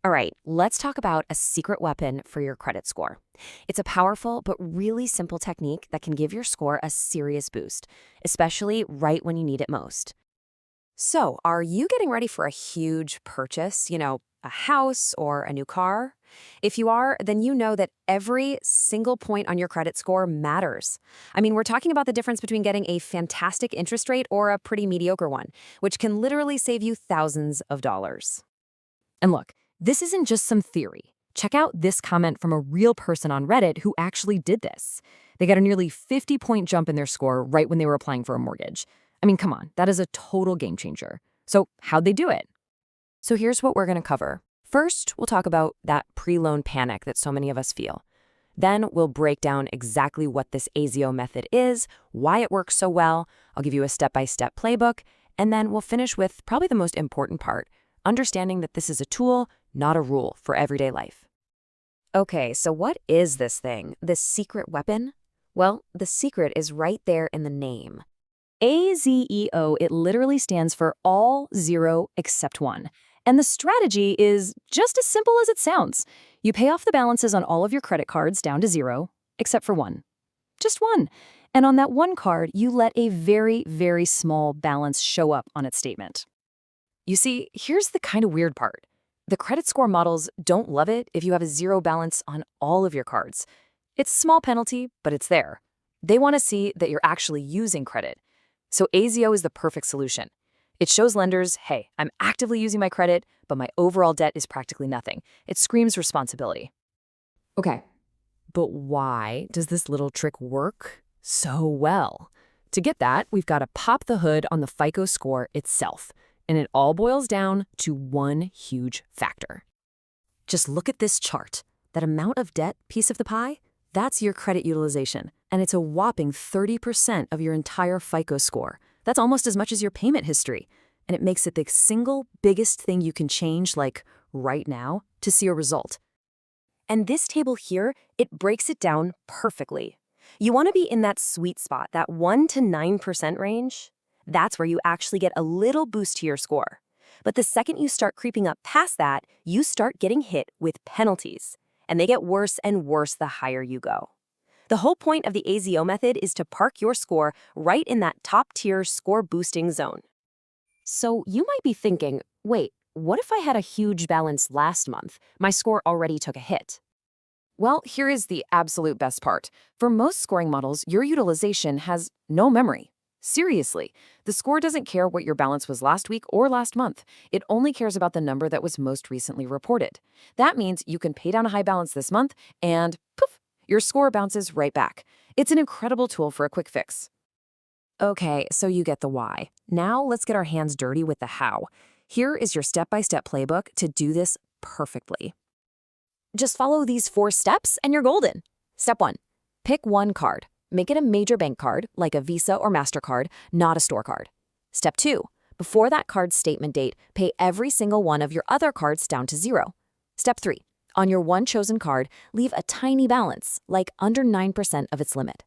All right, let's talk about a secret weapon for your credit score. It's a powerful but really simple technique that can give your score a serious boost, especially right when you need it most. So, are you getting ready for a huge purchase, a house or a new car? If you are, then you know that every single point on your credit score matters. I mean, we're talking about the difference between getting a fantastic interest rate or a pretty mediocre one, which can literally save you thousands of dollars. And look, this isn't just some theory. Check out this comment from a real person on Reddit who actually did this. They got a nearly 50-point jump in their score right when they were applying for a mortgage. I mean, come on, that is a total game changer. So, how'd they do it? So, here's what we're going to cover. First, we'll talk about that pre-loan panic that so many of us feel. Then, we'll break down exactly what this AZEO method is, why it works so well. I'll give you a step-by-step playbook. And then we'll finish with probably the most important part, understanding that this is a tool, not a rule for everyday life. Okay, so what is this thing, this secret weapon? Well, the secret is right there in the name. AZEO, it literally stands for all zero except one. And the strategy is just as simple as it sounds. You pay off the balances on all of your credit cards down to zero, except for one. Just one. And on that one card, you let a very, very small balance show up on its statement. You see, here's the kind of weird part. The credit score models don't love it if you have a zero balance on all of your cards. It's a small penalty, but it's there. They want to see that you're actually using credit. So AZEO is the perfect solution. It shows lenders, hey, I'm actively using my credit, but my overall debt is practically nothing. It screams responsibility. Okay, but why does this little trick work so well? To get that, we've got to pop the hood on the FICO score itself. And it all boils down to one huge factor. Just look at this chart. That amount of debt piece of the pie, that's your credit utilization. And it's a whopping 30% of your entire FICO score. That's almost as much as your payment history. And it makes it the single biggest thing you can change, like right now, to see a result. And this table here, it breaks it down perfectly. You want to be in that sweet spot, that 1 to 9% range. That's where you actually get a little boost to your score. But the second you start creeping up past that, you start getting hit with penalties. And they get worse and worse the higher you go. The whole point of the AZEO method is to park your score right in that top-tier score-boosting zone. So you might be thinking, wait, what if I had a huge balance last month? My score already took a hit. Well, here is the absolute best part. For most scoring models, your utilization has no memory. Seriously, the score doesn't care what your balance was last week or last month. It only cares about the number that was most recently reported. That means you can pay down a high balance this month and poof, your score bounces right back. It's an incredible tool for a quick fix. Okay, so you get the why. Now let's get our hands dirty with the how. Here is your step-by-step playbook to do this perfectly. Just follow these 4 steps and you're golden. Step 1, pick one card. Make it a major bank card, like a Visa or MasterCard, not a store card. Step 2, before that card's statement date, pay every single one of your other cards down to 0. Step 3, on your one chosen card, leave a tiny balance, like under 9% of its limit.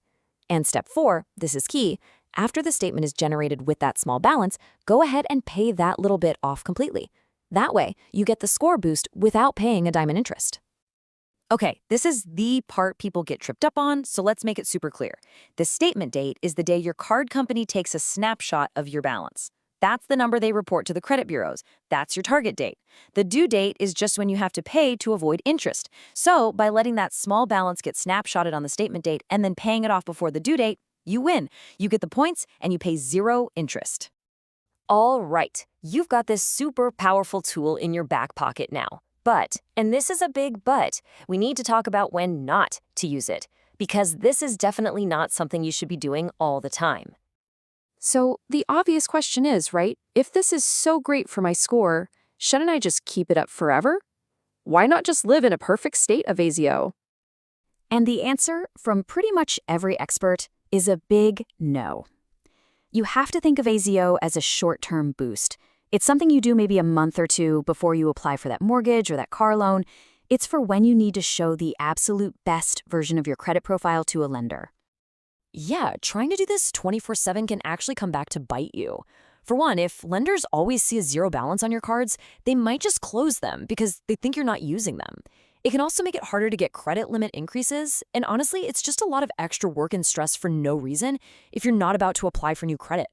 And step 4, this is key, after the statement is generated with that small balance, go ahead and pay that little bit off completely. That way, you get the score boost without paying a dime in interest. Okay, this is the part people get tripped up on, so let's make it super clear. The statement date is the day your card company takes a snapshot of your balance. That's the number they report to the credit bureaus. That's your target date. The due date is just when you have to pay to avoid interest. So by letting that small balance get snapshotted on the statement date and then paying it off before the due date, you win. You get the points and you pay 0 interest. All right, you've got this super powerful tool in your back pocket now. But, and this is a big but, we need to talk about when not to use it, because this is definitely not something you should be doing all the time. So the obvious question is, right, if this is so great for my score, shouldn't I just keep it up forever? Why not just live in a perfect state of AZEO? And the answer from pretty much every expert is a big no. You have to think of AZEO as a short-term boost. It's something you do maybe a month or two before you apply for that mortgage or that car loan. It's for when you need to show the absolute best version of your credit profile to a lender. Yeah, trying to do this 24/7 can actually come back to bite you. For one, if lenders always see a zero balance on your cards, they might just close them because they think you're not using them. It can also make it harder to get credit limit increases, and honestly, it's just a lot of extra work and stress for no reason if you're not about to apply for new credit.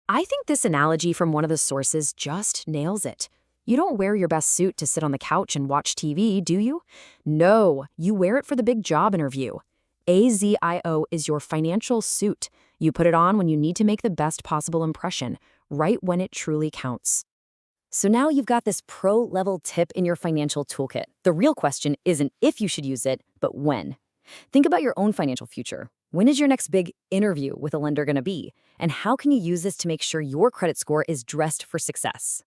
I think this analogy from one of the sources just nails it. You don't wear your best suit to sit on the couch and watch TV, do you? No, you wear it for the big job interview. AZEO is your financial suit. You put it on when you need to make the best possible impression, right when it truly counts. So now you've got this pro-level tip in your financial toolkit. The real question isn't if you should use it, but when. Think about your own financial future. When is your next big interview with a lender going to be? And how can you use this to make sure your credit score is dressed for success?